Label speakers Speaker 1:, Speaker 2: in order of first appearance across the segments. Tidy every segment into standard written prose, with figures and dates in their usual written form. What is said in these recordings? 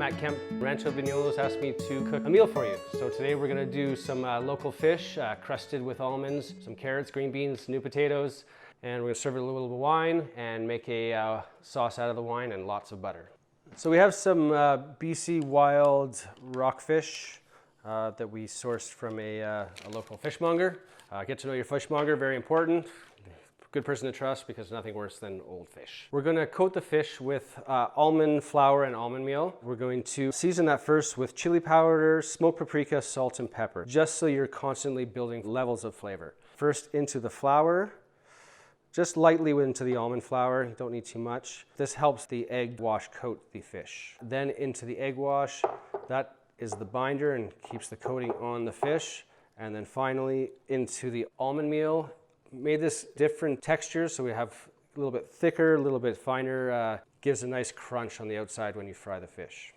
Speaker 1: Matt Kemp. Rancho Vignola asked me to cook a meal for you. So today we're gonna do some local fish crusted with almonds, some carrots, green beans, new potatoes, and we're gonna serve it with a little bit of wine and make a sauce out of the wine and lots of butter. So we have some BC wild rockfish that we sourced from a local fishmonger. Get to know your fishmonger, very important. Good person to trust because nothing worse than old fish. We're going to coat the fish with almond flour and almond meal. We're going to season that first with chili powder, smoked paprika, salt, and pepper, just so you're constantly building levels of flavor. First into the flour, just lightly into the almond flour, you don't need too much. This helps the egg wash coat the fish. Then into the egg wash, that is the binder and keeps the coating on the fish. And then finally into the almond meal. Made this different textures, so we have a little bit thicker, a little bit finer, gives a nice crunch on the outside when you fry the fish.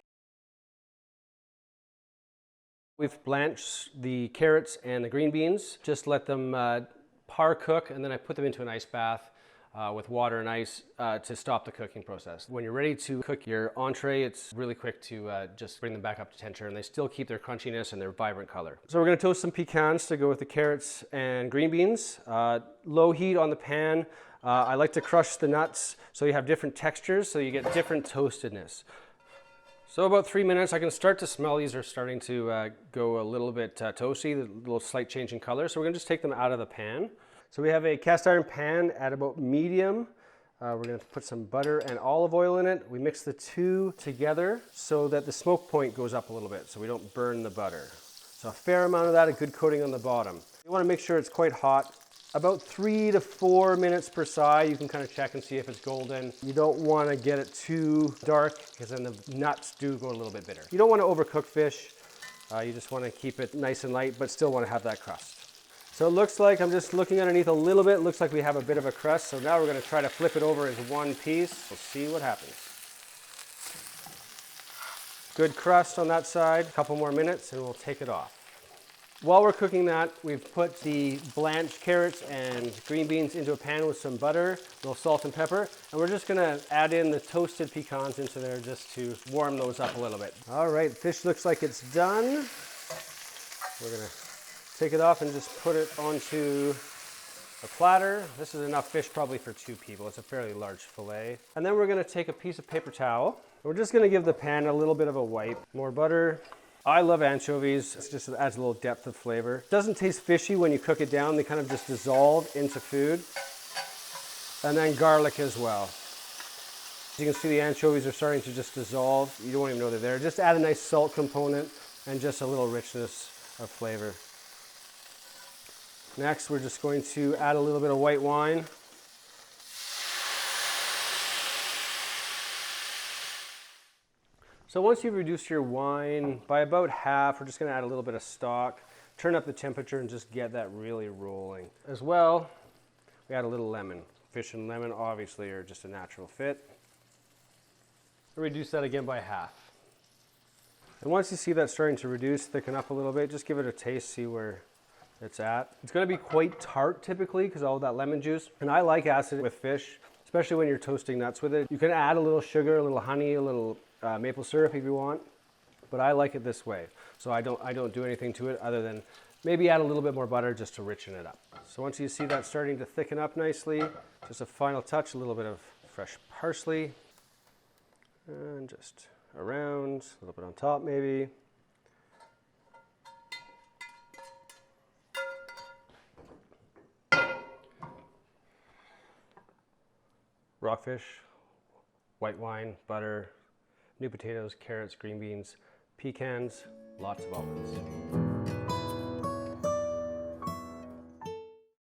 Speaker 1: We've blanched the carrots and the green beans, just let them par cook, and then I put them into an ice bath with water and ice to stop the cooking process. When you're ready to cook your entree, it's really quick to just bring them back up to temperature, and they still keep their crunchiness and their vibrant color. So we're going to toast some pecans to go with the carrots and green beans. Low heat on the pan. I like to crush the nuts so you have different textures, so you get different toastedness. So about 3 minutes, I can start to smell these are starting to go a little bit toasty, a little slight change in color. So we're going to just take them out of the pan. So we have a cast iron pan at about medium. We're going to put some butter and olive oil in it. We mix the two together so that the smoke point goes up a little bit so we don't burn the butter. So a fair amount of that, a good coating on the bottom. You want to make sure it's quite hot. About 3 to 4 minutes per side. You can kind of check and see if it's golden. You don't want to get it too dark because then the nuts do go a little bit bitter. You don't want to overcook fish. You just want to keep it nice and light, but still want to have that crust. So it looks like, I'm just looking underneath a little bit, it looks like we have a bit of a crust. So now we're going to try to flip it over as one piece. We'll see what happens. Good crust on that side. A couple more minutes and we'll take it off. While we're cooking that, we've put the blanched carrots and green beans into a pan with some butter, a little salt and pepper, and we're just going to add in the toasted pecans into there just to warm those up a little bit. All right, fish looks like it's done. We're going to take it off and just put it onto a platter. This is enough fish probably for 2 people. It's a fairly large fillet. And then we're going to take a piece of paper towel. We're just going to give the pan a little bit of a wipe. More butter. I love anchovies. It just adds a little depth of flavor. It doesn't taste fishy when you cook it down. They kind of just dissolve into food. And then garlic as well. As you can see, the anchovies are starting to just dissolve. You don't even know they're there. Just add a nice salt component and just a little richness of flavor. Next, we're just going to add a little bit of white wine. So once you've reduced your wine by about half, we're just going to add a little bit of stock, turn up the temperature, and just get that really rolling. As well, we add a little lemon. Fish and lemon obviously are just a natural fit. Reduce that again by half. And once you see that starting to reduce, thicken up a little bit, just give it a taste, see where it's at. It's going to be quite tart typically because all of that lemon juice. And I like acid with fish, especially when you're toasting nuts with it. You can add a little sugar, a little honey, a little maple syrup if you want, but I like it this way. So I don't do anything to it other than maybe add a little bit more butter just to richen it up. So once you see that starting to thicken up nicely, just a final touch, a little bit of fresh parsley, and just around, a little bit on top maybe. Rockfish, white wine, butter, new potatoes, carrots, green beans, pecans, lots of almonds.